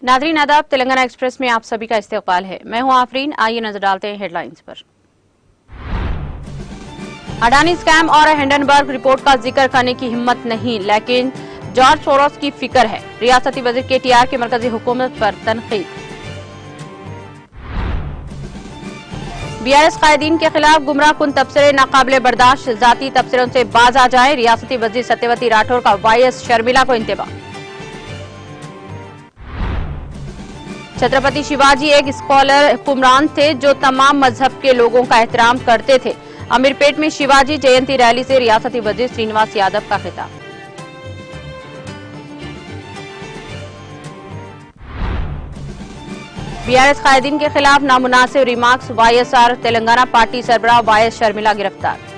Nadreen आदाब, Telangana express में आप सभी का इस्तकबाल है। मैं हूं आफरीन। आइए नजर डालते हैं हेडलाइंस पर। अडानी स्कैम और हिंडनबर्ग रिपोर्ट का जिक्र करने की हिम्मत नहीं, लेकिन जॉर्ज सोरोस की फिक्र है। रियासती वजीर केटीआर की मरकजी हुकूमत पर तनकीद। बीआरएस कायदीन के खिलाफ गुमराह कुन तबसरे नाकाबिले बर्दाश्त, जाती तबसरों से बाज आ जाए। रियासती वजीर सत्यवती राठौर का वाईएस शर्मिला को इंतबाह। छत्रपति शिवाजी एक स्कॉलर हुक्मरान थे जो तमाम मजहब के लोगों का एहतराम करते थे। अमीरपेट में शिवाजी जयंती रैली से रियासती वजीर श्रीनिवास यादव का खिताब। बीआरएस कायदीन के खिलाफ नामुनासिब रिमार्क्स, वाईएसआर तेलंगाना पार्टी सरबराह वाईएस शर्मिला गिरफ्तार।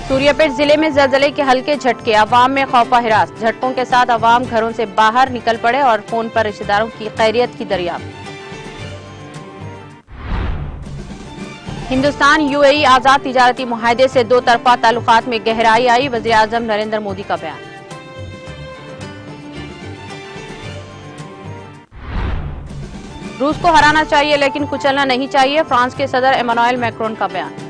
सूर्यापेट जिले में जलजले के हल्के झटके, अवाम में खौफा हिरास। झटकों के साथ अवाम घरों से बाहर निकल पड़े और फोन पर रिश्तेदारों की खैरियत की दरियाफ्त। हिंदुस्तान यूएई आजाद तिजारती मुआहदे से दो तरफा ताल्लुकात में गहराई आई। वजीर आजम नरेंद्र मोदी का बयान। रूस को हराना चाहिए लेकिन कुचलना नहीं चाहिए, फ्रांस के सदर इमैनुएल मैक्रोन का बयान।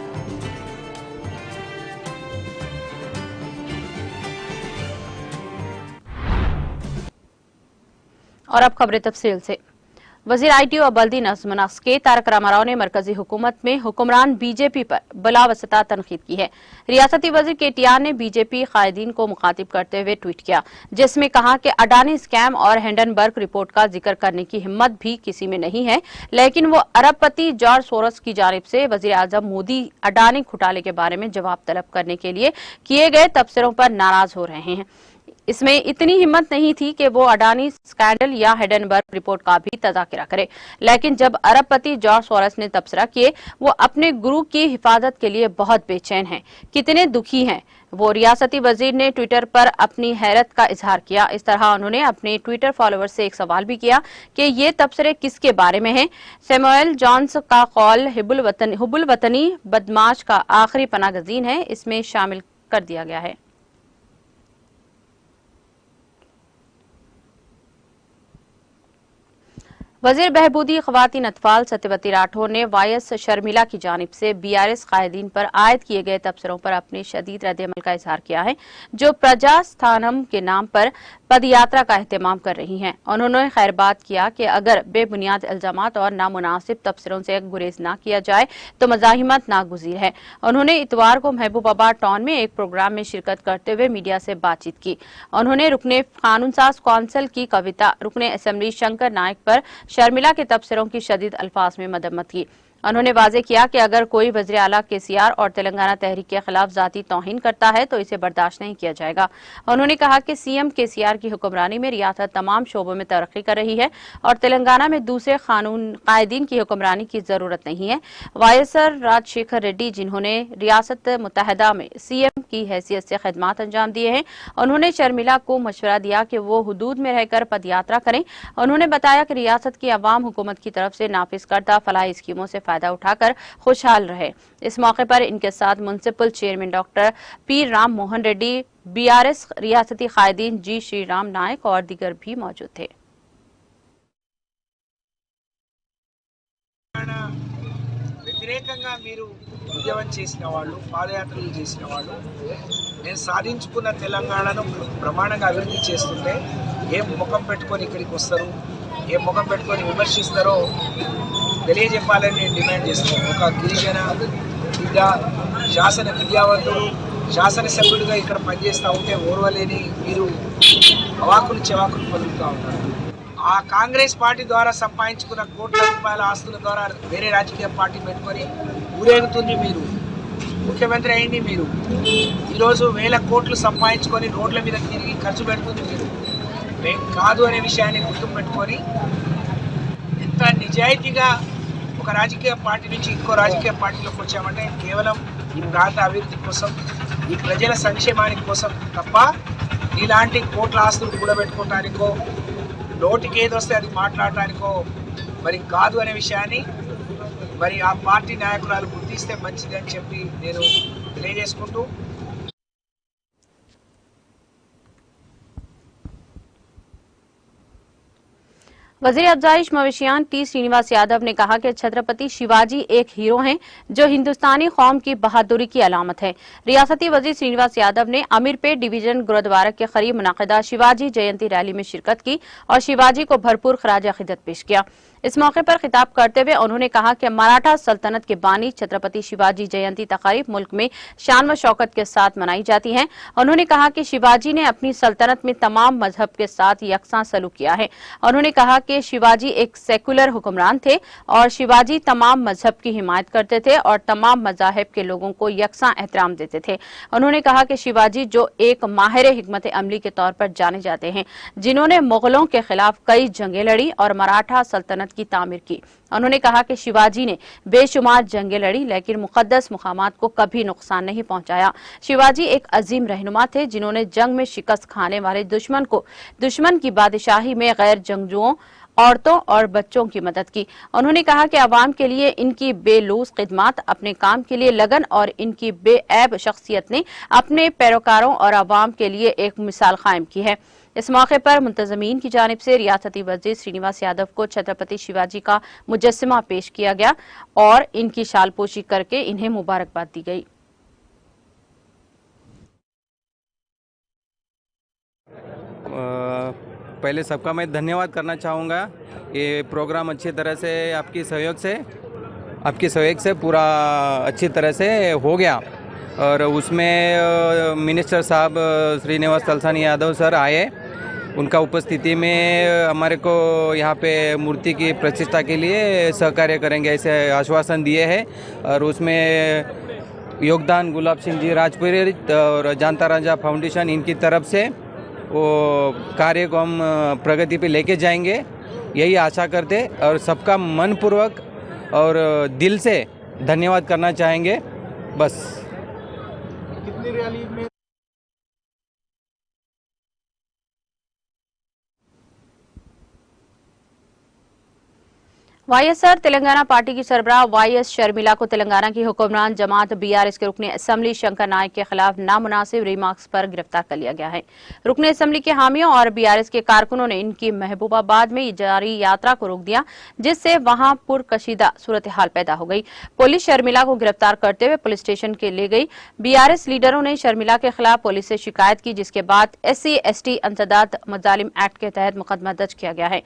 और अब खबरें तफसील से। वजीर आईटी और बल्दी नज़्म नस्क के तारक रामाराव ने मरकजी हुकूमत में हुक्मरान बीजेपी पर बिलावसता तनकीद की है। रियासती वजीर केटीआर ने बीजेपी कायदीन को मुखातिब करते हुए ट्वीट किया, जिसमें कहा कि अडानी स्कैम और हिंडनबर्ग रिपोर्ट का जिक्र करने की हिम्मत भी किसी में नहीं है, लेकिन वो अरबपति जॉर्ज सोरोस की जानिब से वजीर आजम मोदी अडानी घोटाले के बारे में जवाब तलब करने के लिए किए गए तबसरों पर नाराज हो रहे हैं। इसमें इतनी हिम्मत नहीं थी कि वो अडानी स्कैंडल या हिंडनबर्ग रिपोर्ट का भी तज़ाकिरा करे, लेकिन जब अरबपति जॉर्ज सोरोस ने तबसरा किए, वो अपने गुरु की हिफाजत के लिए बहुत बेचैन हैं, कितने दुखी हैं। वो रियासती वजीर ने ट्विटर पर अपनी हैरत का इजहार किया। इस तरह उन्होंने अपने ट्विटर फॉलोअर्स से एक सवाल भी किया कि ये तबसरे किसके बारे में हैं। सैमुअल जॉन्स का कौल हुबुल वतनी बदमाश का आखिरी पनागजीन है, इसमें शामिल कर दिया गया है। वजीर बहबूदी खवातीन अतफाल सत्यवती राठौर ने वाईएस शर्मिला की जानिब से बीआरएस कायदीन पर आयद किए गए तबसरों पर अपने शदीद रद्द-ए-अमल का इजहार किया है, जो प्रजास्थानम के नाम पर पदयात्रा का एहतमाम कर रही हैं। उन्होंने खैरबाद किया कि अगर बेबुनियाद इल्जामात और नामुनासिब तबसरों से गुरेज न किया जाए तो मज़ाहिमत नागुज़ीर है। उन्होंने इतवार को महबूबाबाद टाउन में एक प्रोग्राम में शिरकत करते हुए मीडिया से बातचीत की। उन्होंने रुकने कानूनसाज कौंसिल की कविता रुकने असेंबली शंकर नायक पर शर्मिला के तबसरों की शदीद अल्फाज में मदम्मत की। उन्होंने वाजे किया कि अगर कोई वज़ीर आला केसीआर और तेलंगाना तहरीक के खिलाफ जाती तौहीन करता है तो इसे बर्दाश्त नहीं किया जाएगा। उन्होंने कहा कि सीएम केसीआर की हुक्मरानी में रियासत तमाम शोबों में तरक्की कर रही है और तेलंगाना में दूसरे कानून कायदीन की हुक्मरानी की जरूरत नहीं है। वाईएसआर राजशेखर रेड्डी, जिन्होंने रियासत मुत्तहदा में सीएम की हैसियत से खिदमात अंजाम दिए हैं, उन्होंने शर्मिला को मशवरा दिया कि वो हुदूद में रहकर पदयात्रा करें। उन्होंने बताया कि रियासत की अवाम हुकूमत की तरफ से नाफिज करदा फलाही स्कीमों से फायदा उठाकर खुशहाल रहे। इस मौके पर इनके साथ municipal chairman doctor P Ram Mohan Reddy, BRS रियासती कायदीन जी श्री राम नायक और दीगर भी मौजूद थे। వ్యతిరేకంగా మీరు ఉద్యమం చేసిన వాళ్ళు, పాదయాత్రలు చేసిన వాళ్ళు, నేను సాధించుకున్న తెలంగాణను బ్రహ్మాండంగా అభివృద్ధి చేస్తుంటే ఏం ముఖం పెట్టుకొని ఇక్కడికి వస్తారు, ఏం ముఖం పెట్టుకొని విమర్శిస్తారో తెలియజెప్పాలని నేను డిమాండ్ చేస్తున్నాను. ఒక గిరిజన బిడ్డ, శాసన విద్యావంతుడు, శాసనసభ్యుడిగా ఇక్కడ పనిచేస్తూ ఉంటే ఓర్వలేని మీరు అవాకులు చెవాకులు పలుకుతూ ఉన్నారు. ఆ కాంగ్రెస్ పార్టీ ద్వారా సంపాదించుకున్న కోట్ల రూపాయల ఆస్తుల ద్వారా వేరే రాజకీయ పార్టీ పెట్టుకొని ఊరేగుతుంది మీరు. ముఖ్యమంత్రి అయింది మీరు. ఈరోజు వేల కోట్లు సంపాదించుకొని రోడ్ల మీద తిరిగి ఖర్చు పెడుతుంది మీరు. మేము కాదు అనే విషయాన్ని గుర్తుపెట్టుకొని ఎంత నిజాయితీగా ఒక రాజకీయ పార్టీ నుంచి ఇంకో రాజకీయ పార్టీలోకి వచ్చామంటే కేవలం ఈ ప్రాంత అభివృద్ధి కోసం, ఈ ప్రజల సంక్షేమానికి కోసం తప్ప ఇలాంటి కోట్ల ఆస్తులు కూడబెట్టుకోవటానికో, నోటికి ఏదొస్తే అది మాట్లాడటానికో మరి కాదు అనే విషయాన్ని మరి ఆ పార్టీ నాయకురాలు గుర్తిస్తే మంచిది అని చెప్పి నేను తెలియజేసుకుంటూ वजीर अफजाइश मवेशियान टी श्रीनिवास यादव ने कहा कि छत्रपति शिवाजी एक हीरो हैं जो हिंदुस्तानी कौम की बहादुरी की अलामत है। रियासती वजीर श्रीनिवास यादव ने अमीरपेट डिवीजन गुरुद्वारा के करीब मुनाकिदा शिवाजी जयंती रैली में शिरकत की और शिवाजी को भरपूर खराज अकीदत पेश किया। इस मौके पर खिताब करते हुए उन्होंने कहा कि मराठा सल्तनत के बानी छत्रपति शिवाजी जयंती तकारीब मुल्क में शान व शौकत के साथ मनाई जाती हैं। उन्होंने कहा कि शिवाजी ने अपनी सल्तनत में तमाम मजहब के साथ यकसा सलूक किया है। उन्होंने कहा कि शिवाजी एक सेकुलर हुक्मरान थे और शिवाजी तमाम मजहब की हिमायत करते थे और तमाम मजाहिब के लोगों को यकसा एहतराम देते थे। उन्होंने कहा कि शिवाजी जो एक माहिर हिकमत अमली के तौर पर जाने जाते हैं, जिन्होंने मुगलों के खिलाफ कई जंगें लड़ी और मराठा सल्तनत की तामीर की। उन्होंने कहा कि शिवाजी ने बेशुमार जंगें लड़ी लेकिन मुकद्दस मुकामात को कभी नुकसान नहीं पहुंचाया। शिवाजी एक अजीम रहनुमा थे जिन्होंने जंग में शिकस्त खाने वाले दुश्मन की बादशाही में गैर जंगजुओं, औरतों और बच्चों की मदद की। उन्होंने कहा कि अवाम के लिए इनकी बेलूस खिदमत, अपने काम के लिए लगन और इनकी बेऐब शख्सियत ने अपने पैरोकारों और अवाम के लिए एक मिसाल कायम की है। इस मौके पर मुंतजमीन की जानिब से रियासती वजीर श्रीनिवास यादव को छत्रपति शिवाजी का मुजस्समा पेश किया गया और इनकी शालपोशी करके इन्हें मुबारकबाद दी गई। पहले सबका मैं धन्यवाद करना चाहूँगा। ये प्रोग्राम अच्छी तरह से आपकी सहयोग से पूरा अच्छी तरह से हो गया और उसमें मिनिस्टर साहब श्रीनिवास तलसानी यादव सर आए। उनका उपस्थिति में हमारे को यहाँ पे मूर्ति की प्रतिष्ठा के लिए सहकार्य करेंगे ऐसे आश्वासन दिए हैं और उसमें योगदान गुलाब सिंह जी राजपुरी और जानता राजा फाउंडेशन इनकी तरफ से वो कार्य को हम प्रगति पे लेके जाएंगे, यही आशा करते और सबका मनपूर्वक और दिल से धन्यवाद करना चाहेंगे। बस। कितनी रैली में वाईएसआर तेलंगाना पार्टी की सरबराह वाईएस शर्मिला को तेलंगाना की हुक्मरान जमात बीआरएस के रुकने असेंबली शंकर नायक के खिलाफ नामुनासिब रिमार्क्स पर गिरफ्तार कर लिया गया है। रुकने असेंबली के हामियों और बीआरएस के कारकुनों ने इनकी महबूबाबाद में जारी यात्रा को रोक दिया, जिससे वहां पुरकशीदा सूरत हाल पैदा हो गई। पुलिस शर्मिला को गिरफ्तार करते हुए पुलिस स्टेशन के ले गई। बीआरएस लीडरों ने शर्मिला के खिलाफ पुलिस से शिकायत की, जिसके बाद SC/ST अंसदाद मजालिम एक्ट के तहत मुकदमा दर्ज किया गया है।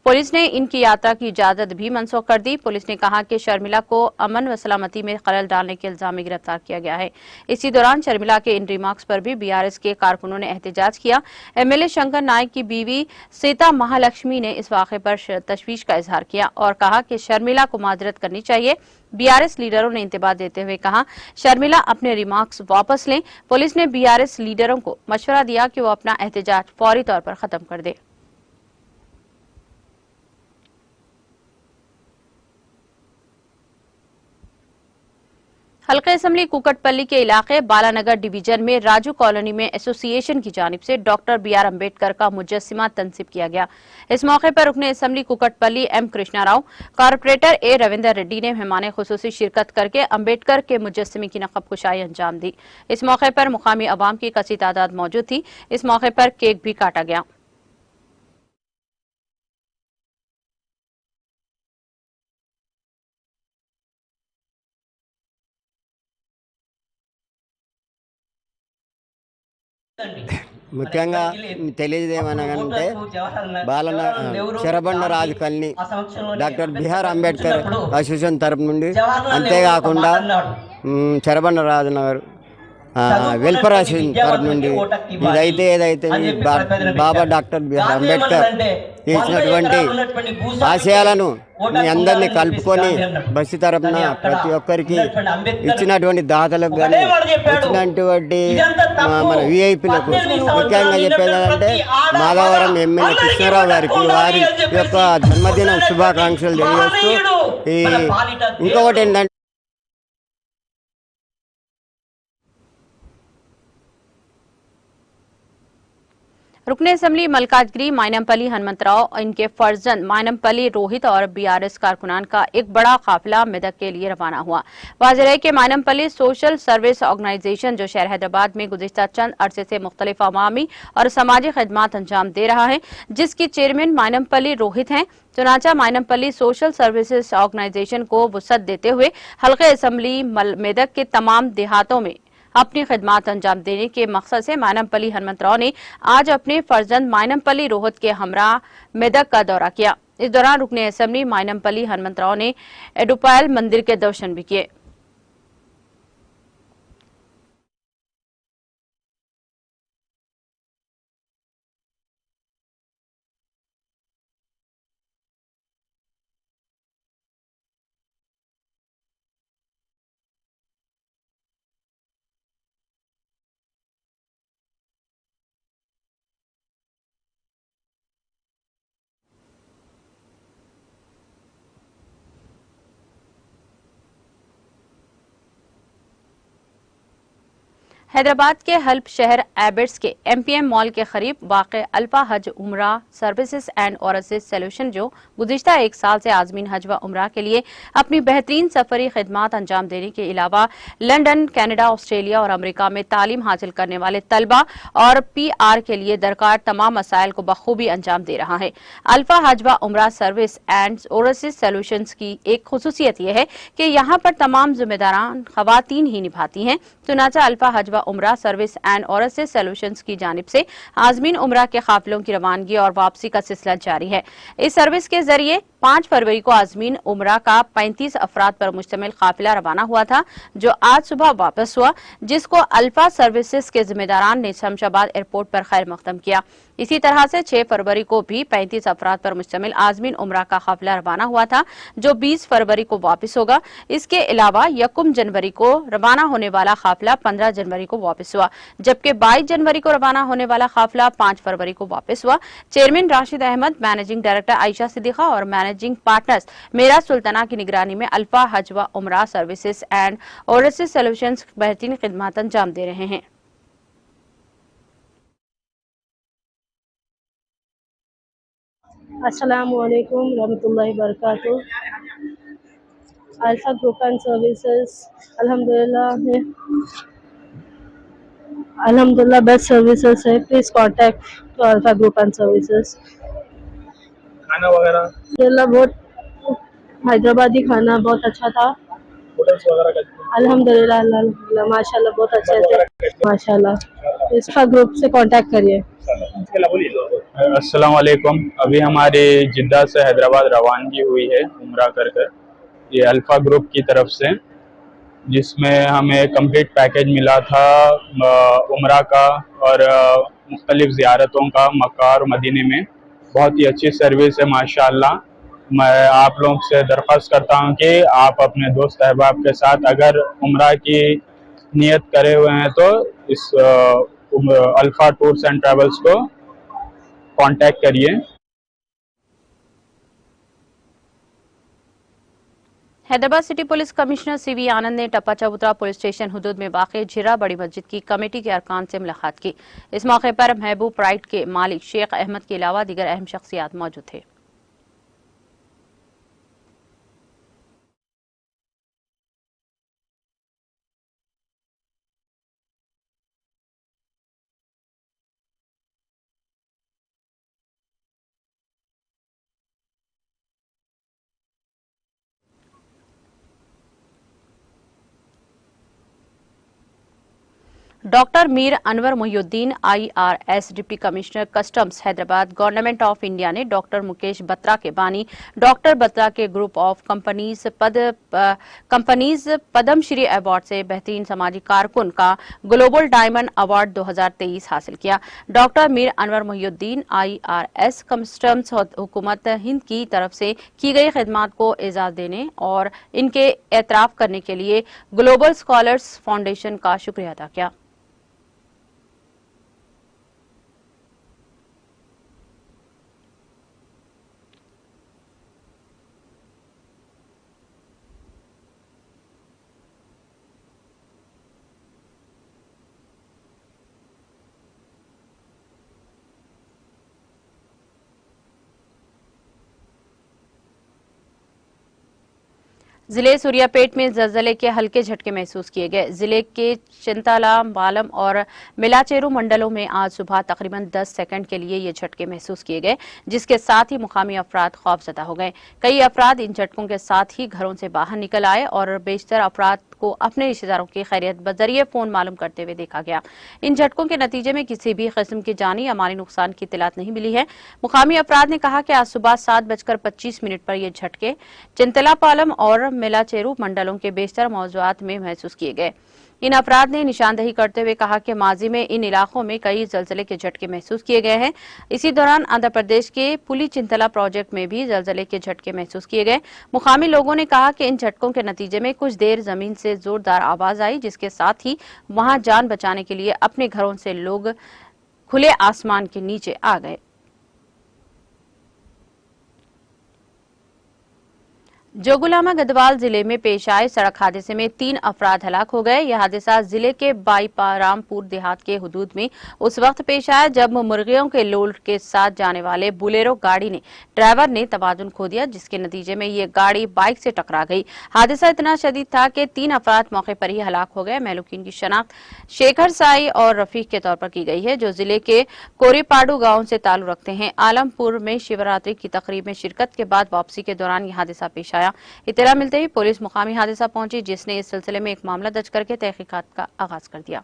पुलिस ने इनकी यात्रा की इजाजत भी मनसूख कर दी। पुलिस ने कहा कि शर्मिला को अमन व सलामती में खलल डालने के इल्जाम में गिरफ्तार किया गया है। इसी दौरान शर्मिला के इन रिमार्क्स पर भी बीआरएस के कारकुनों ने एहतजाज किया। एमएलए शंकर नायक की बीवी सीता महालक्ष्मी ने इस वाक़े पर तशवीश का इजहार किया और कहा कि शर्मिला को माजरत करनी चाहिए। बीआरएस लीडरों ने इंतबाह देते हुए कहा शर्मिला अपने रिमार्क्स वापस लें। पुलिस ने बीआरएस लीडरों को मशवरा दिया कि वो अपना एहतजाज फौरी तौर पर खत्म कर दे। हल्का असेंबली कुकटपल्ली के इलाके बालानगर डिवीजन में राजू कॉलोनी में एसोसिएशन की जानिब से डॉक्टर BR अम्बेडकर का मुजस्समा तनसीब किया गया। इस मौके पर रुकने assembly Kukatpally M Krishna Rao, corporator A Ravinder Reddy ने मेहमान खुसूसी शिरकत करके अम्बेडकर के मुजस्समे की नकब कुशाई अंजाम दी। इस मौके पर मुकामी अवाम की कसी तादाद मौजूद थी। इस मौके पर केक भी काटा गया। ముఖ్యంగా తెలియజేయమనగంటే Cherabanda Raju colony doctor BR Ambedkar association తరపు నుండి, అంతేకాకుండా చెరబండ రాజు నగర్ వెల్ఫేర్ అసోసియేషన్ తరపు నుండి ఏదైతే బాబా డాక్టర్ బిఆర్ అంబేద్కర్ చేసినటువంటి ఆశయాలను మీ అందరినీ కలుపుకొని బస్సు తరపున ప్రతి ఒక్కరికి ఇచ్చినటువంటి దాతలకు కానీ ఇచ్చినటువంటి మన విఐపీలకు ముఖ్యంగా చెప్పేదంటే మాధవరం ఎమ్మెల్యే కృష్ణారావు గారికి వారి యొక్క జన్మదిన శుభాకాంక్షలు తెలియజేస్తూ ఇంకొకటి ఏంటంటే रुकने असेंबली मलकाजगिरी मायनमपल्ली हनुमंतराव, इनके फर्जंद मायनमपल्ली रोहित और बीआरएस कारकुनान का एक बड़ा काफिला मेदक के लिए रवाना हुआ। वाज़ेह है कि मायनमपल्ली सोशल सर्विस ऑर्गेनाइजेशन जो शहर हैदराबाद में गुज़िश्ता चंद अरसे से मुख्तलिफ अवामी और समाजी खदमात अंजाम दे रहा है, जिसकी चेयरमैन मायनमपल्ली रोहित हैं। चुनाचा मायनमपल्ली सोशल सर्विसेज ऑर्गेनाइजेशन को वुसअत देते हुए हल्के असेंबली मेदक के तमाम देहातों में अपनी खिदमात अंजाम देने के मकसद से मायनमपल्ली हनुमंतराव ने आज अपने फर्जंद मायनमपल्ली रोहित के हमरा मेदक का दौरा किया। इस दौरान रुकने असेंबली मायनमपल्ली हनुमंतराव ने एडुपायल मंदिर के दर्शन भी किए। हैदराबाद के हल्ब शहर एबिट्स के एमपीएम मॉल के करीब वाक़ अल्फा हज उमरा सर्विसेज एंड ओरेसिस सोल्यूशन जो गुज़िश्ता एक साल से आज़मीन हज व उमरा के लिए अपनी बेहतरीन सफरी खिदमात अंजाम देने के अलावा लंदन, कनाडा, ऑस्ट्रेलिया और अमरीका में तालीम हासिल करने वाले तलबा और पीआर के लिए दरकार तमाम मसाइल को बखूबी अंजाम दे रहा है। अल्फा हज व उमरा सर्विस एंड ओरेसिस सोल्यूशंस की एक खुसूसियत यह है कि यहाँ पर तमाम जिम्मेदारान खवातीन ही निभाती हैं। चुनाचा अल्फा हज व उमरा सर्विस एंड ओरेसिस सोल्यूशंस की जानिब से आज़मीन उमरा के काफिलों की रवानगी और वापसी का सिलसिला जारी है। इस सर्विस के जरिए 5 फरवरी को आज़मीन उमरा का 35 अफराद पर मुश्तमिल काफिला रवाना हुआ था, जो आज सुबह वापस हुआ, जिसको अल्फा सर्विसेज के जिम्मेदारान ने शमशाबाद एयरपोर्ट पर खैर मकदम किया। इसी तरह से 6 फरवरी को भी 35 अफराद पर मुश्तमिल आज़मीन उमरा का काफिला रवाना हुआ था, जो 20 फरवरी को वापस होगा। इसके अलावा 1 जनवरी को रवाना होने वाला काफिला 15 जनवरी को वापस हुआ, जबकि 22 जनवरी को रवाना होने वाला काफिला 5 फरवरी को वापस हुआ। Chairman Rashid Ahmed, managing director Ayesha Siddiqa और मैनेजिंग पार्टनर्स मेरा सुल्ताना की निगरानी में अल्फा हज व उमरा सर्विसेज एंड ओरेसिस सोल्यूशंस बेहतरीन खिदमात अंजाम दे रहे हैं। अस्सलामु अलैकुम रहमतुल्लाहि बरकातुहू। अल्फा ग्रुप एंड सर्विसेज अल्हम्दुलिल्लाह बेस्ट सर्विसेज है। Please contact to alpha group and services. खाना वगैरह अल्हम्दुलिल्लाह बहुत हैदराबादी खाना बहुत अच्छा था। होटल्स वगैरह का अल्हम्दुलिल्लाह अल्हम्दुलिल्लाह माशाल्लाह बहुत अच्छे थे माशाल्लाह। अल्फा ग्रुप से कांटेक्ट करिए। अस्सलाम वालेकुम। अभी हमारे जिद्दा से हैदराबाद रवानगी हुई है उम्रा कर कर, ये अल्फ़ा ग्रुप की तरफ से, जिसमें हमें कंप्लीट पैकेज मिला था उम्रा का और मुख्तलिफ ज़ियारतों का मक्का और मदीने में। बहुत ही अच्छी सर्विस है माशाअल्लाह। मैं आप लोगों से दरख्वास्त करता हूँ कि आप अपने दोस्त अहबाब के साथ अगर उम्रा की नियत करे हुए हैं तो इस अल्फ़ा टूर्स एंड ट्रैवल्स को कांटेक्ट करिए। Hyderabad city police commissioner CV Anand ने टप्पा चबूतरा पुलिस स्टेशन हुदूद में वाक़ झिरा बड़ी मस्जिद की कमेटी के अरकान से मुलाकात की। इस मौके पर महबूब प्राइड के मालिक शेख अहमद के अलावा दीगर अहम शख्सियात मौजूद थे। Doctor Mir Anwar Mohiuddin IRS deputy commissioner customs Hyderabad government of India ने डॉक्टर मुकेश बत्रा के बानी डॉक्टर बत्रा के group of companies Padma Shri award से बेहतरीन समाजी कारकुन का ग्लोबल डायमंड अवार्ड 2023 हासिल किया। Doctor Mir Anwar Mohiuddin IRS customs हुकूमत हिंद की तरफ से की गई खिदमात को एजाज देने और इनके एतराफ करने के लिए ग्लोबल स्कॉलर्स फाउंडेशन का शुक्रिया अदा किया। जिले सूर्यापेट में जलजले के हल्के झटके महसूस किए गए। जिले के चिंताला, बालम और मिलाचेरू मंडलों में आज सुबह तकरीबन 10 सेकंड के लिए ये झटके महसूस किए गए, जिसके साथ ही मुकामी अफराद खौफजदा हो गए। कई अफराद इन झटकों के साथ ही घरों से बाहर निकल आए और बेशतर अफराद को अपने रिश्तेदारों की खैरियत बजरिए फोन मालूम करते हुए देखा गया। इन झटकों के नतीजे में किसी भी किस्म की जानी या माली नुकसान की इत्तलात नहीं मिली है। मुकामी अफराद ने कहा कि आज सुबह 7:25 पर ये झटके चिंतला, पालम और मिलाचेरू मंडलों के बेशतर मौजूआत में महसूस किए गए। इन अफराद ने निशानदही करते हुए कहा कि माजी में इन इलाकों में कई जलजले के झटके महसूस किए गए हैं। इसी दौरान आंध्र प्रदेश के पुली चिंतला प्रोजेक्ट में भी जलजले के झटके महसूस किए गए। मुकामी लोगों ने कहा कि इन झटकों के नतीजे में कुछ देर जमीन से जोरदार आवाज आई, जिसके साथ ही वहां जान बचाने के लिए अपने घरों से लोग खुले आसमान के नीचे आ गए। जोगुलामा गढ़वाल जिले में पेश आए सड़क हादसे में 3 अफराद हलाक हो गए। यह हादसा जिले के बाईपारामपुर देहात के हुदूद में उस वक्त पेश आया जब मुर्गियों के लोड के साथ जाने वाले बुलेरो गाड़ी ने ड्राइवर ने तवाजुन खो दिया, जिसके नतीजे में ये गाड़ी बाइक से टकरा गई। हादसा इतना शदीद था कि 3 अफराद मौके पर ही हलाक हो गए। महलूकीन की शनाख्त शेखर साई और रफीक के तौर पर की गई है, जो जिले के कोरीपाडू गांव से ताल्लुक रखते हैं। आलमपुर में शिवरात्रि की तकरीब में शिरकत के बाद वापसी के दौरान यह हादसा पेश आया। इत्तला मिलते ही पुलिस मुकामी हादसा पहुंची, जिसने इस सिलसिले में एक मामला दर्ज करके तहकीकात का आगाज कर दिया।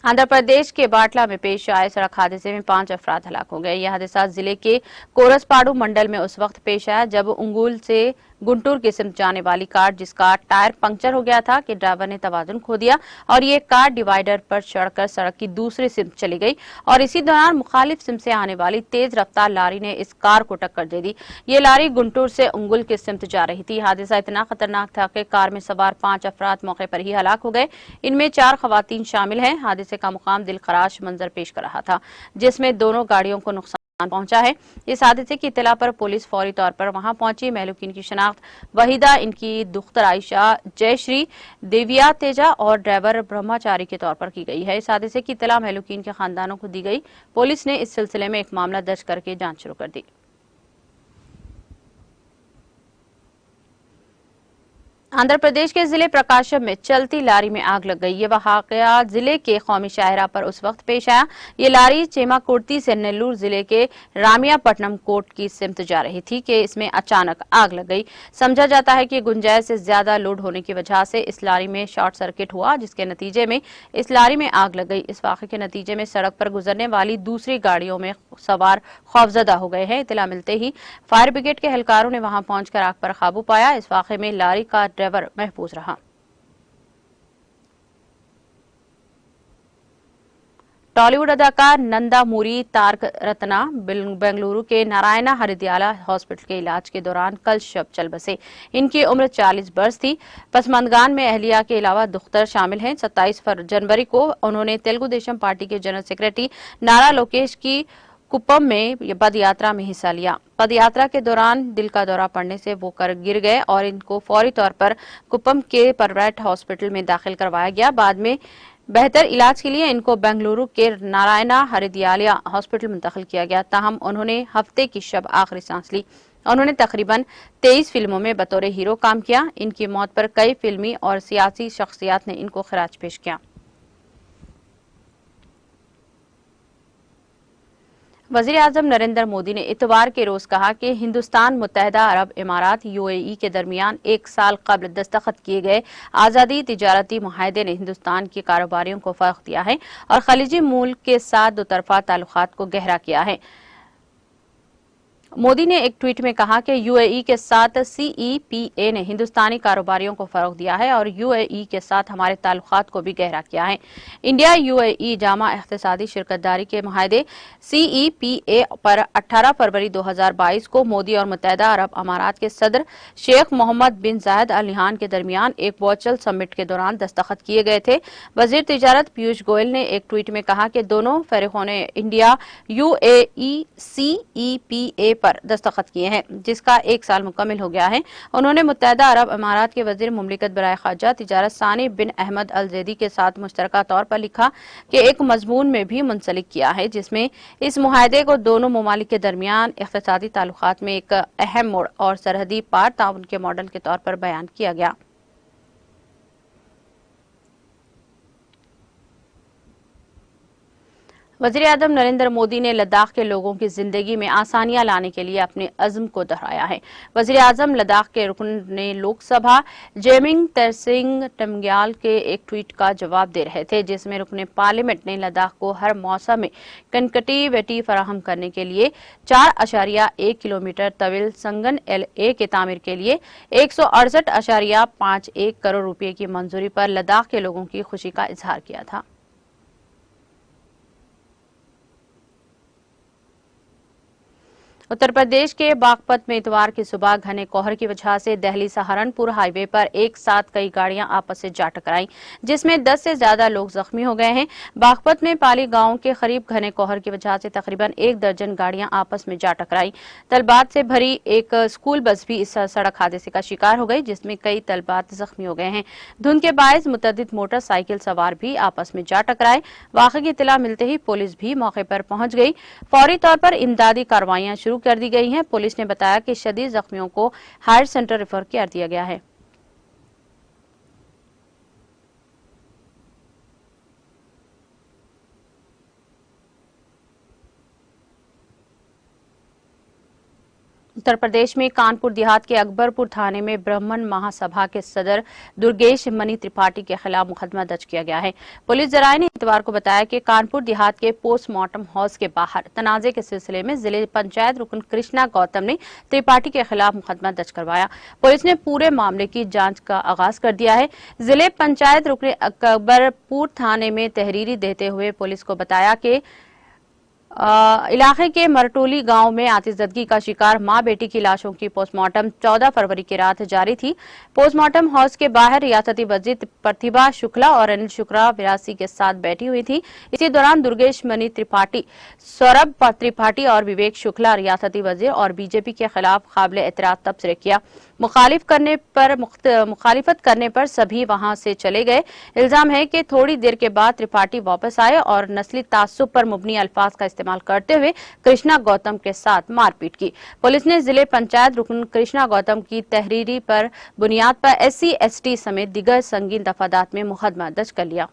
आंध्र प्रदेश के बाटला में पेश आए सड़क हादसे में 5 अफराद हलाक हो गए। यह हादसा जिले के कोरसपाडू मंडल में उस वक्त पेश आया जब उंगुल से गुंटूर की सिमत जाने वाली कार, जिसका टायर पंक्चर हो गया था, कि ड्राइवर ने तवाजुन खो दिया और ये कार डिवाइडर पर चढ़कर सड़क की दूसरी सिमत चली गई और इसी दौरान मुखालिफ सिमत से आने वाली तेज रफ्तार लारी ने इस कार को टक्कर दे दी। ये लारी गुंटूर से उंगुल की सिमत जा रही थी। हादसा इतना खतरनाक था कि कार में सवार 5 अफराद मौके पर ही हलाक हो गए। इनमें 4 खवातीन शामिल हैं। हादसे का मुकाम दिलखराश मंजर पेश कर रहा था, जिसमें दोनों गाड़ियों को नुकसान पहुंचा है। इस हादसे की इत्तला पर पुलिस फौरी तौर पर वहां पहुंची। महलूकीन की शनाख्त वहीदा, इनकी दुख्तर आयशा, जयश्री, दिव्या तेजा और ड्राइवर ब्रह्मचारी के तौर पर की गई है। इस हादसे की इत्तला महलूकीन के खानदानों को दी गई। पुलिस ने इस सिलसिले में एक मामला दर्ज करके जांच शुरू कर दी। आंध्र प्रदेश के जिले प्रकाशम में चलती लारी में आग लग गई। ये वाकया जिले के कौमी शाहरा पर उस वक्त पेश आया। ये लारी चेमाकुर्ती से नेल्लूर जिले के रामियापट्टनम कोट की सिमत जा रही थी कि इसमें अचानक आग लग गई। समझा जाता है कि गुंजाइश से ज्यादा लोड होने की वजह से इस लारी में शॉर्ट सर्किट हुआ, जिसके नतीजे में इस लारी में आग लग गई। इस वाक़े के नतीजे में सड़क पर गुजरने वाली दूसरी गाड़ियों में सवार खौफजदा हो गए हैं। इत्तला मिलते ही फायर ब्रिगेड के एहलकारों ने वहां पहुंचकर आग पर काबू पाया। इस वाक़े में लारी का ड्राइवर महफूज रहा। टॉलीवुड अदाकार नंदामूरी तारक रत्ना बेंगलुरु के नारायणा हरिदयाला हॉस्पिटल के इलाज के दौरान कल शब चल बसे। इनकी उम्र 40 बरस थी। पसमानदगान में अहलिया के अलावा दुख्तर शामिल हैं। 27 जनवरी को उन्होंने तेलुगु देशम पार्टी के जनरल सेक्रेटरी नारा लोकेश की कुप्पम में पद यात्रा में हिस्सा लिया। पद यात्रा के दौरान दिल का दौरा पड़ने से वो गिर गए और इनको फौरी तौर पर कुप्पम के प्राइवेट हॉस्पिटल में दाखिल करवाया गया। बाद में बेहतर इलाज के लिए इनको बेंगलुरु के नारायणा हरिदयाला हॉस्पिटल मुंतकिल किया गया। ताहम उन्होंने हफ्ते की शब आखिरी सांस ली। उन्होंने तकरीबन 23 फिल्मों में बतौर हीरो काम किया। इनकी मौत पर कई फिल्मी और सियासी शख्सियात ने इनको खराज पेश किया। वजीर आजम नरेंद्र मोदी ने इतवार के रोज कहा कि हिंदुस्तान मुत्तहिदा अरब इमारात यूएई के दरमियान 1 साल कबल दस्तखत किए गए आज़ादी तिजारती मुआहदे ने हिंदुस्तान के कारोबारियों को फर्क दिया है और खलीजी मुल्क के साथ दोतरफा ताल्लुकात को गहरा किया है। मोदी ने एक ट्वीट में कहा कि यूएई के साथ सीईपीए ने हिंदुस्तानी कारोबारियों को फरोग दिया है और यूएई के साथ हमारे ताल्लुकात को भी गहरा किया है। इंडिया यूएई जामा इख्तिसादी शिरकतदारी के मुआहदे सीईपीए पर 18 फरवरी 2022 को मोदी और मुत्तहिदा अरब अमारात के सदर शेख मोहम्मद बिन जायद अल नहयान के दरमियान एक वर्चुअल समिट के दौरान दस्तखत किए गए थे। वजीर तिजारत पीयूष गोयल ने एक ट्वीट में कहा कि दोनों फरीकों ने इंडिया यूएई सीईपीए पर दस्तखत किए हैं, जिसका 1 साल मुकम्मिल हो गया है। उन्होंने मुत्तहदा अरब अमारात के वजीर मुमलिकत बराए खारजा तिजारत सानी बिन अहमद अल जैदी के साथ मुश्तरका तौर पर लिखा कि एक मजमून में भी मुंसलिक किया है, जिसमें इस मुआहदे को दोनों ममालिक के दरमियान इक़्तिसादी ताल्लुकात में एक अहम मोड़ और सरहदी पार ताउन के मॉडल के तौर पर बयान किया गया। वज़ीर आज़म नरेंद्र मोदी ने लद्दाख के लोगों की जिंदगी में आसानियां लाने के लिए अपने अज़्म को दोहराया है। वज़ीर आज़म लद्दाख के रुकन ने लोकसभा जेमिंग तरसिंग टमग्याल के एक ट्वीट का जवाब दे रहे थे, जिसमें रुकन पार्लियामेंट ने लद्दाख को हर मौसम में कनेक्टिविटी फराहम करने के लिए 4.1 किलोमीटर तवील संगन LA के तामीर के लिए 168.51 करोड़ रुपए की मंजूरी पर लद्दाख के लोगों की खुशी का इजहार किया था। उत्तर प्रदेश के बागपत में इतवार की सुबह घने कोहर की वजह से दिल्ली सहारनपुर हाईवे पर एक साथ कई गाड़ियां आपस से जा टकराईं, जिसमें 10 से ज्यादा लोग जख्मी हो गए हैं। बागपत में पाली गांव के करीब घने कोहर की वजह से तकरीबन 1 दर्जन गाड़ियां आपस में जा टकराईं। तलबात से भरी एक स्कूल बस भी इस सड़क हादसे का शिकार हो गई, जिसमें कई तलबात जख्मी हो गए हैं। धुंध के बायस मुतअद्दिद मोटरसाइकिल सवार भी आपस में जा टकराए। वाक़े की इत्तला मिलते ही पुलिस भी मौके पर पहुंच गई। फौरी तौर पर इमदादी कार्रवाइयां शुरू कर दी गई हैं। पुलिस ने बताया कि शदीद जख्मियों को हायर सेंटर रेफर कर दिया गया है। उत्तर प्रदेश में कानपुर देहात के अकबरपुर थाने में ब्राह्मण महासभा के सदर दुर्गेश मणि त्रिपाठी के खिलाफ मुकदमा दर्ज किया गया है। पुलिस जराये ने इतवार को बताया कि कानपुर देहात के पोस्टमार्टम हाउस के बाहर तनाजे के सिलसिले में जिले पंचायत रुकन कृष्णा गौतम ने त्रिपाठी के खिलाफ मुकदमा दर्ज करवाया। पुलिस ने पूरे मामले की जांच का आगाज कर दिया है। जिले पंचायत रुकन अकबरपुर थाने में तहरीरी देते हुए पुलिस को बताया कि इलाके के मरटोली गांव में आतिशदगी का शिकार मां बेटी की लाशों की पोस्टमार्टम 14 फरवरी की रात जारी थी। पोस्टमार्टम हाउस के बाहर रियासती वजीर प्रतिभा शुक्ला और अनिल शुक्ला विरासी के साथ बैठी हुई थी। इसी दौरान दुर्गेश मणि त्रिपाठी, सौरभ त्रिपाठी और विवेक शुक्ला रियासती वजीर और बीजेपी के खिलाफ काबिल एतराज तबसरे किया। मुखालिफत करने पर सभी वहां से चले गए। इल्जाम है कि थोड़ी देर के बाद त्रिपाठी वापस आए और नस्ली तासुब पर मुबनी अल्फाज का इस्तेमाल करते हुए कृष्णा गौतम के साथ मारपीट की। पुलिस ने जिले पंचायत रुकन कृष्णा गौतम की तहरीरी पर बुनियाद पर SC ST समेत दिगर संगीन दफादात में मुकदमा दर्ज कर लिया।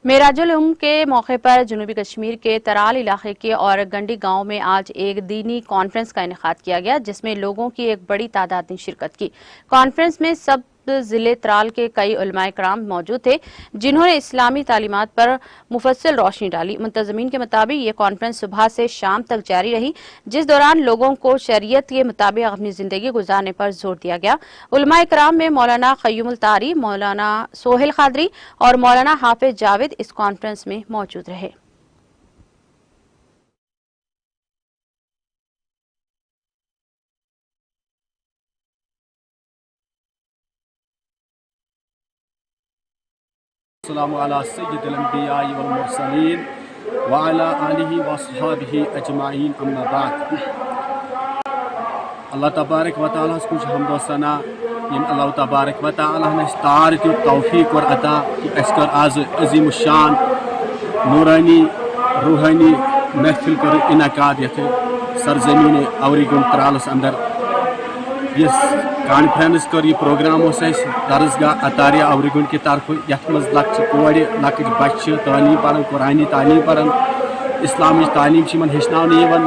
मेराजुल उम्म के मौके पर जनूबी कश्मीर के तराल इलाके के और गंडी गांव में आज एक दीनी कॉन्फ्रेंस का इनेकाद किया गया, जिसमें लोगों की एक बड़ी तादाद ने शिरकत की। कॉन्फ्रेंस में सब जिले त्राल के कई उलमाए कराम मौजूद थे, जिन्होंने इस्लामी तालीमात पर मुफस्सिल रोशनी डाली। मुंतजमीन के मुताबिक ये कॉन्फ्रेंस सुबह से शाम तक जारी रही, जिस दौरान लोगों को शरीयत के मुताबिक अपनी जिंदगी गुजारने पर जोर दिया गया। उलमाए कराम में मौलाना क़य्यूमुल तारी, मौलाना सोहेल खादरी और मौलाना हाफिज जावेद इस कॉन्फ्रेंस में मौजूद रहे। अस्सलामु अला सय्यिदिल अंबिया वल मुरसलीन व अला आलिहि व अस्हाबिहि अजमाइन अम्मा बाद। अल्लाह तबारक व तआला कुछ हम्द व सना यम अल्लाह तबारक व तआला ने तार की तौफीक और अता कि अस्कर आज अजीम शान नूरानी रूहानी महफिल कर इनकाद यथ सरजमीन औरीगुन त्रालस अंदर इस कॉन्फ्रेंस कर यह प्रोग्राम दरसगाह अतारिया औरीगुन की तरफ यथ मज लक्च कोड़ लक्च बच्चे तालीम पान कुरानी तालीम पान इस्लामी तालीम हेचन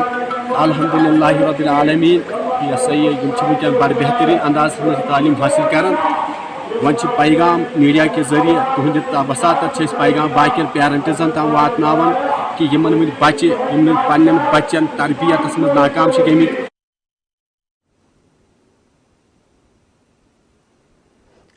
अल्हम्दुलिल्लाह रब्बिल आलमीन यह सही वनकन बड़ बेहतरीन अंदाज में तालीम हासिल कर। वन पैगाम मीडिया के जरिए तुहद वसात पैगाम बाकी पेरेंटसन तम वातनावन कि यमन वन बच्चे पन्न बच्चन तरबियत मज नाकाम गमित।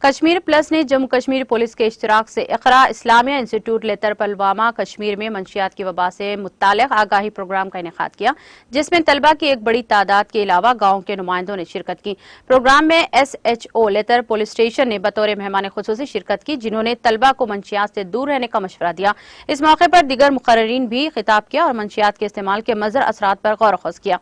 कश्मीर प्लस ने जम्मू कश्मीर पुलिस के इश्तिराक से इकरा इस्लामिया इंस्टीट्यूट लेतर पुलवामा कश्मीर में मंशियात की वबा से मुत्तालिक आगाही प्रोग्राम का इनेकाद किया, जिसमें तलबा की एक बड़ी तादाद के अलावा गांव के नुमाइंदों ने शिरकत की। प्रोग्राम में SHO लेतर पुलिस स्टेशन ने बतौर मेहमान खुसूसी शिरकत की, जिन्होंने तलबा को मंशियात से दूर रहने का मशवरा दिया। इस मौके पर दीगर मुकर्रीन भी खिताब किया और मंशियात के इस्तेमाल के मज़र असरात पर गौर व ख़ौज़ किया।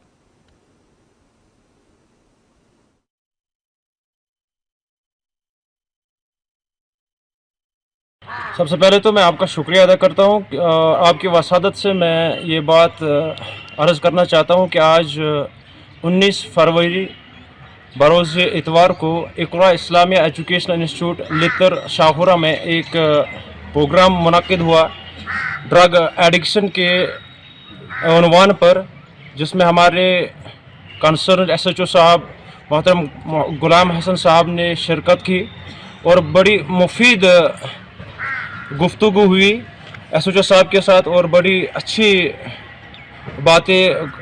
सबसे पहले तो मैं आपका शुक्रिया अदा करता हूँ। आपकी वसादत से मैं ये बात अर्ज़ करना चाहता हूँ कि आज 19 फरवरी बरोज़ इतवार को इकरा इस्लामिया एजुकेशनल इंस्टीट्यूट लितर शाहपुरा में एक प्रोग्राम मुनक़िद हुआ ड्रग एडिक्शन के उन्वान पर, जिसमें हमारे कंसर्न SHO साहब मोहतरम गुलाम हसन साहब ने शिरकत की और बड़ी मुफीद गुफ्तगू हुई SHO साहब के साथ और बड़ी अच्छी बातें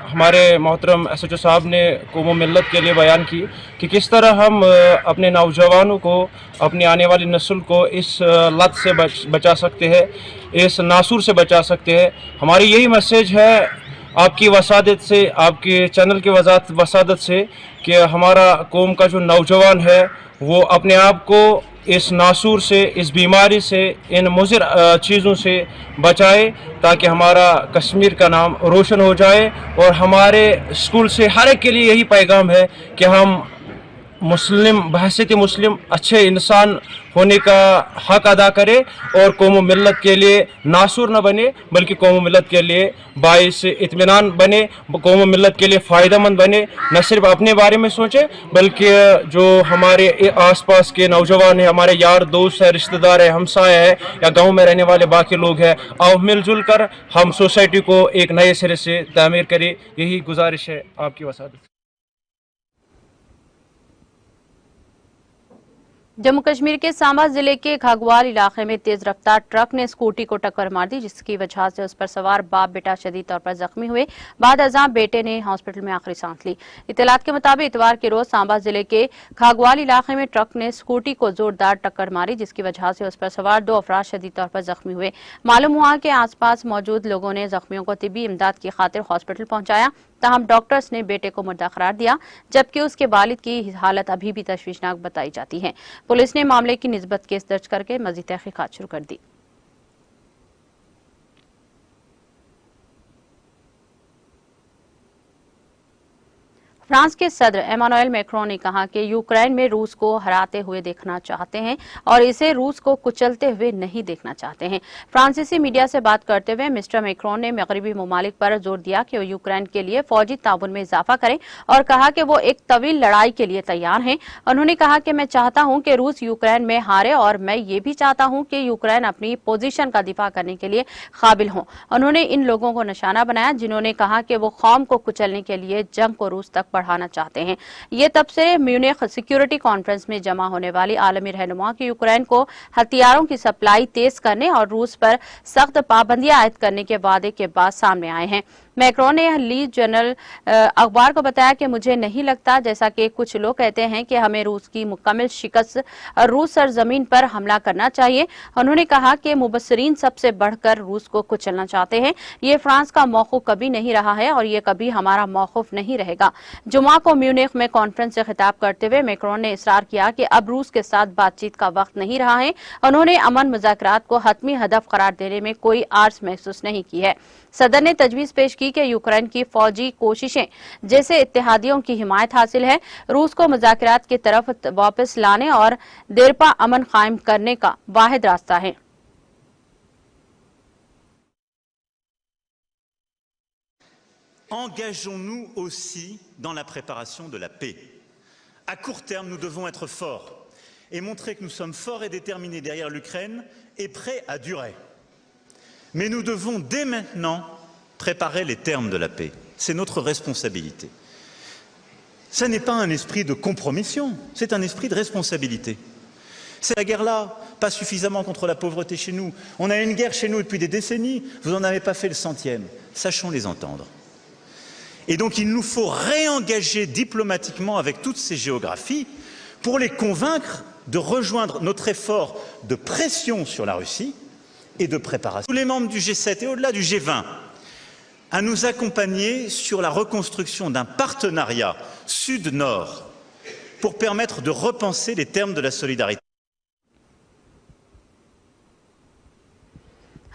हमारे मोहतरम SHO साहब ने कौम मिल्लत के लिए बयान की कि किस तरह हम अपने नौजवानों को, अपनी आने वाली नस्ल को इस लत से बचा सकते हैं, इस नासूर से बचा सकते हैं। हमारी यही मैसेज है आपकी वसादत से, आपके चैनल की वसादत से कि हमारा कौम का जो नौजवान है वो अपने आप को इस नासूर से, इस बीमारी से, इन मुज़िर चीज़ों से बचाए ताकि हमारा कश्मीर का नाम रोशन हो जाए। और हमारे स्कूल से हर एक के लिए यही पैगाम है कि हम मुस्लिम बहैसियत मुस्लिम अच्छे इंसान होने का हक अदा करें और कौम मिल्लत के लिए नासूर न बने, बल्कि कौम मिल्लत के लिए बाइस इत्मीनान बने, कौम मिल्लत के लिए फ़ायदेमंद बने। न सिर्फ अपने बारे में सोचें बल्कि जो हमारे आसपास के नौजवान हैं, हमारे यार दोस्त हैं, रिश्तेदार हैं, हमसाए हैं या गाँव में रहने वाले बाकी लोग हैं, आओ मिलजुल कर हम सोसाइटी को एक नए सिरे से तामीर करें। यही गुजारिश है आपकी वसादत। जम्मू कश्मीर के सांबा जिले के घाघवाल इलाके में तेज रफ्तार ट्रक ने स्कूटी को टक्कर मार दी, जिसकी वजह से उस पर सवार बाप बेटा शदीद तौर पर जख्मी हुए। बाद अज़ां बेटे ने हॉस्पिटल में आखिरी सांस ली। इत्तलात के मुताबिक इतवार के रोज सांबा जिले के घाघवाल इलाके में ट्रक ने स्कूटी को जोरदार टक्कर मारी, जिसकी वजह से उस पर सवार 2 अफराद शदीद तौर पर जख्मी हुए। मालूम हुआ कि आसपास मौजूद लोगों ने जख्मियों को तिब्बी इमदाद की खातिर हॉस्पिटल पहुंचाया, ताहम डॉक्टर्स ने बेटे को मुर्दा करार दिया, जबकि उसके वालिद की हालत अभी भी तशवीशनाक बताई जाती है। पुलिस ने मामले की निस्बत केस दर्ज करके मजीद तहकीकात शुरू कर दी। फ्रांस के सदर एमानुएल मैक्रोन ने कहा कि यूक्रेन में रूस को हराते हुए देखना चाहते हैं और इसे रूस को कुचलते हुए नहीं देखना चाहते हैं। फ्रांसीसी मीडिया से बात करते हुए मिस्टर मैक्रोन ने मगरबी ममालिक पर जोर दिया कि वो यूक्रेन के लिए फौजी ताउन में इजाफा करें और कहा कि वो एक तवील लड़ाई के लिए तैयार हैं। उन्होंने कहा कि मैं चाहता हूं कि रूस यूक्रेन में हारे और मैं ये भी चाहता हूं कि यूक्रेन अपनी पोजीशन का दिफा करने के लिए काबिल हों। उन्होंने इन लोगों को निशाना बनाया जिन्होंने कहा कि वो कौम को कुचलने के लिए जंग को रूस तक बढ़ाना चाहते हैं। ये तब से म्यूनिख सिक्योरिटी कॉन्फ्रेंस में जमा होने वाली आलमी रहनुमा की यूक्रेन को हथियारों की सप्लाई तेज करने और रूस पर सख्त पाबंदियां आयद करने के वादे के बाद सामने आए हैं। मैक्रोन ने लीड जनरल अखबार को बताया कि मुझे नहीं लगता, जैसा कि कुछ लोग कहते हैं, कि हमें रूस की मुकम्मल शिकस्त रूस सरजमीन पर हमला करना चाहिए। उन्होंने कहा कि मुबस्सरीन सबसे बढ़कर रूस को कुचलना चाहते हैं। ये फ्रांस का मौक़िफ़ कभी नहीं रहा है और ये कभी हमारा मौक़िफ़ नहीं रहेगा। जुमा को म्यूनिख में कॉन्फ्रेंस से खिताब करते हुए मैक्रोन ने इसरार किया कि अब रूस के साथ बातचीत का वक्त नहीं रहा है। उन्होंने अमन मुज़ाकरात को हतमी हदफ करार देने में कोई आर्ज महसूस नहीं की है। सदर ने तजवीज़ पेश की कि यूक्रेन की फौजी कोशिशें जैसे इत्तेहादियों की हिमायत हासिल है, रूस को मुज़ाकरात की तरफ वापस लाने और देरपा अमन कायम करने का वाहिद रास्ता है। Engageons-nous aussi dans la préparation de la paix. À court terme, nous devons être forts et montrer que nous sommes forts et déterminés derrière l'Ukraine et prêts à durer. Mais nous devons dès maintenant préparer les termes de la paix. C'est notre responsabilité. Ce n'est pas un esprit de compromission, c'est un esprit de responsabilité. C'est la guerre là, pas suffisamment contre la pauvreté chez nous. On a une guerre chez nous depuis des décennies, vous n'en avez pas fait le 100e. Sachons les entendre. Et donc il nous faut réengager diplomatiquement avec toutes ces géographies pour les convaincre de rejoindre notre effort de pression sur la Russie et de préparation. Tous les membres du G7 et au-delà du G20 à nous accompagner sur la reconstruction d'un partenariat Sud-Nord pour permettre de repenser les termes de la solidarité.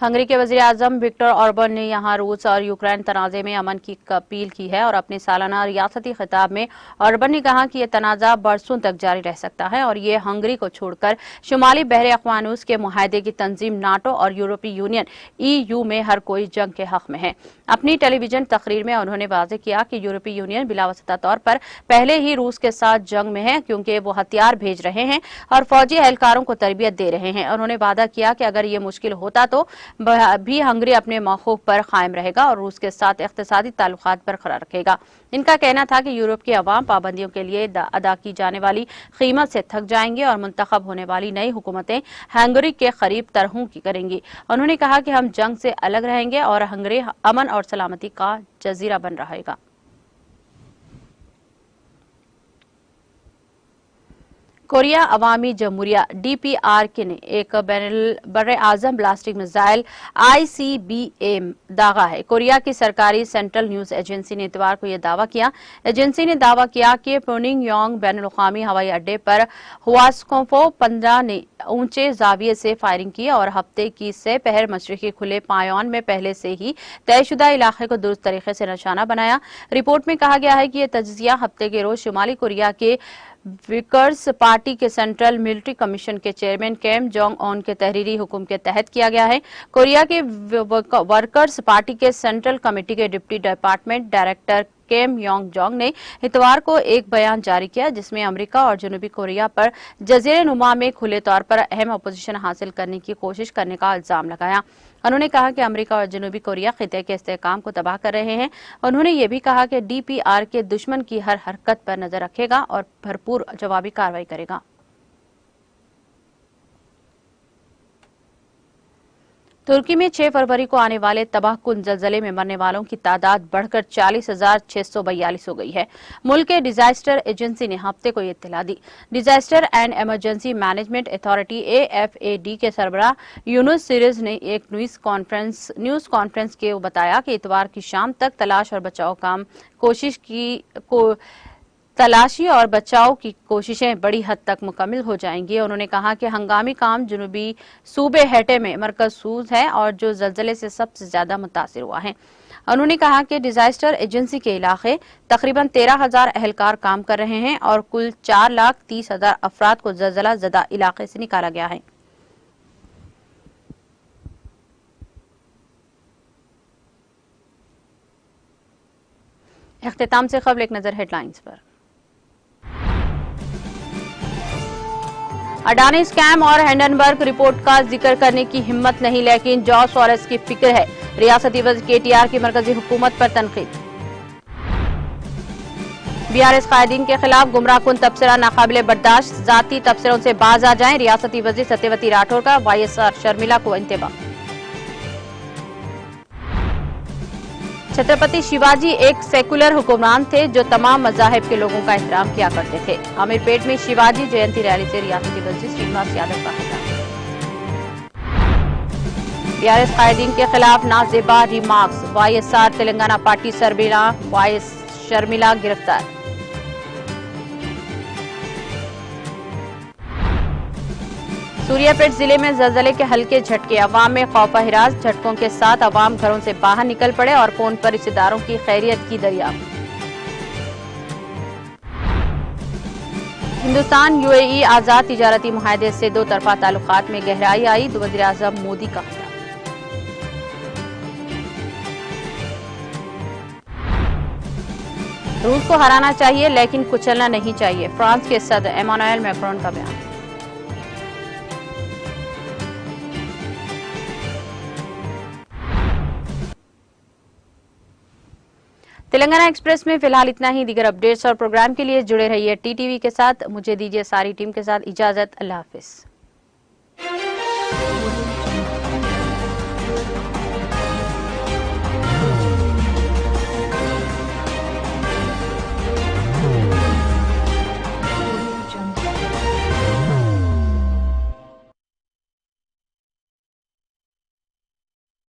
Hungary के वज़ीर आज़म Victor Orban ने यहां रूस और Ukraine तनाज़े में अमन की appeal की है और अपने सालाना रियासती खिताब में ऑर्बन ने कहा कि यह तनाज़ा बरसों तक जारी रह सकता है और ये हंगरी को छोड़कर शुमाली बहरे अक़वानूस के मुआहदे की तंजीम नाटो और यूरोपीय यूनियन EU में हर कोई जंग के हक में है। अपनी टेलीविजन तकरीर में उन्होंने वाज़ेह किया कि यूरोपीय यूनियन बिलावसिता तौर पर पहले ही रूस के साथ जंग में है क्योंकि वो हथियार भेज रहे हैं और फौजी एहलकारों को तरबियत दे रहे हैं। उन्होंने वादा किया कि अगर ये मुश्किल होता तो भी हंगरी अपने मौक़िफ़ पर कायम रहेगा और रूस के साथ इक़्तिसादी ताल्लुकात बरकरार रखेगा। इनका कहना था कि यूरोप के अवाम पाबंदियों के लिए अदा की जाने वाली कीमत से थक जाएंगे और मुंतखब होने वाली नई हुकूमतें हंगरी के करीब तरहों की करेंगी। उन्होंने कहा कि हम जंग से अलग रहेंगे और हंगरी अमन और सलामती का जजीरा बन रहेगा। कोरिया अवामी जमहूरिया DPRK ने एक बर्रे आजम ब्लास्टिक मिसाइल ICBM दागा है। कोरिया की सरकारी सेंट्रल न्यूज एजेंसी ने इतवार को यह दावा किया। एजेंसी ने दावा किया कि प्योंगयांग बैनुल-अक़वामी हवाई अड्डे पर हवास्कोंफो 15 ने ऊंचे जाविये से फायरिंग की और हफ्ते की सपहर मशरिकी खुले पायोन में पहले से ही तयशुदा इलाके को दुरुस्त तरीके से निशाना बनाया। रिपोर्ट में कहा गया है कि यह तज्जिया हफ्ते के रोज शुमाली कोरिया के विकर्स पार्टी के सेंट्रल मिलिट्री कमीशन के चेयरमैन किम जोंग उन के तहरीरी हुक्म के तहत किया गया है। कोरिया के वर्कर्स पार्टी के सेंट्रल कमेटी के डिप्टी डिपार्टमेंट डायरेक्टर किम योंग जोंग ने इतवार को एक बयान जारी किया जिसमें अमेरिका और जनूबी कोरिया पर जजीरे नुमा में खुले तौर पर अहम अपोजिशन हासिल करने की कोशिश करने का इल्जाम लगाया। उन्होंने कहा कि अमेरिका और जनूबी कोरिया खिते के इस्तेहकाम को तबाह कर रहे हैं। उन्होंने ये भी कहा कि DPRK दुश्मन की हर हरकत पर नजर रखेगा और भरपूर जवाबी कार्रवाई करेगा। तुर्की में 6 फरवरी को आने वाले तबाहकुन जलजले में मरने वालों की तादाद बढ़कर 40,642 हो गई है। मुल्क के डिजास्टर एजेंसी ने हफ्ते को ये इत्तला दी। Disaster and emergency management authority AFAD के सरबराह यूनुस सीरीज ने एक न्यूज कॉन्फ्रेंस के बताया कि इतवार की शाम तक तलाश और बचाव काम तलाशी और बचाव की कोशिशें बड़ी हद तक मुकम्मल हो जाएंगी। उन्होंने कहा कि हंगामी काम जनूबी सूबे हेटे में मरकज़ूज है और जो जल्जले से सबसे ज्यादा मुतासिर हुआ है। उन्होंने कहा कि डिजास्टर एजेंसी के इलाके तकरीबन 13,000 एहलकार काम कर रहे हैं और कुल 4,30,000 अफराद को जल्जला ज़दा इलाके से निकाला गया है। इख्तिताम से खबर एक नजर हेडलाइंस पर। अडानी स्कैम और हिंडनबर्ग रिपोर्ट का जिक्र करने की हिम्मत नहीं, लेकिन जॉर्ज सोरोस की फिक्र है। रियासती वज़ीर KTR की मरकजी हुकूमत पर तनकीद। BRS कायदीन के खिलाफ गुमराहकुन तबसरा नाकाबिले बर्दाश्त, जाती तबसरों से बाज आ जाएं। रियासती वज़ीर सत्यवती राठौर का YSR शर्मिला को इंतबाह। छत्रपति शिवाजी एक सेकुलर हुक्मरान थे जो तमाम मज़ाहिब के लोगों का एहतराम किया करते थे। अमीरपेट में शिवाजी जयंती रैली से रियासती वज़ीर श्रीनिवास यादव का खिताब। BRS कायदीन के खिलाफ नाजेबा रिमार्क्स, YSR तेलंगाना पार्टी सरबराह YS शर्मिला गिरफ्तार। सूर्यापेट जिले में जलजले के हल्के झटके, अवाम में खौफ हिरास। झटकों के साथ अवाम घरों से बाहर निकल पड़े और फोन पर रिश्तेदारों की खैरियत की दरियाफ्त। हिंदुस्तान UAE आजाद तिजारती मुआहदे से दो तरफा ताल्लुकात में गहराई आई। वज़ीर आज़म मोदी का खिताब। रूस को हराना चाहिए लेकिन कुचलना नहीं चाहिए, फ्रांस के सदर इमानुएल मैक्रोन का बयान। तेलंगाना एक्सप्रेस में फिलहाल इतना ही। दीगर अपडेट्स और प्रोग्राम के लिए जुड़े रहिए TTV के साथ। मुझे दीजिए सारी टीम के साथ इजाजत। अल्लाह हाफिज।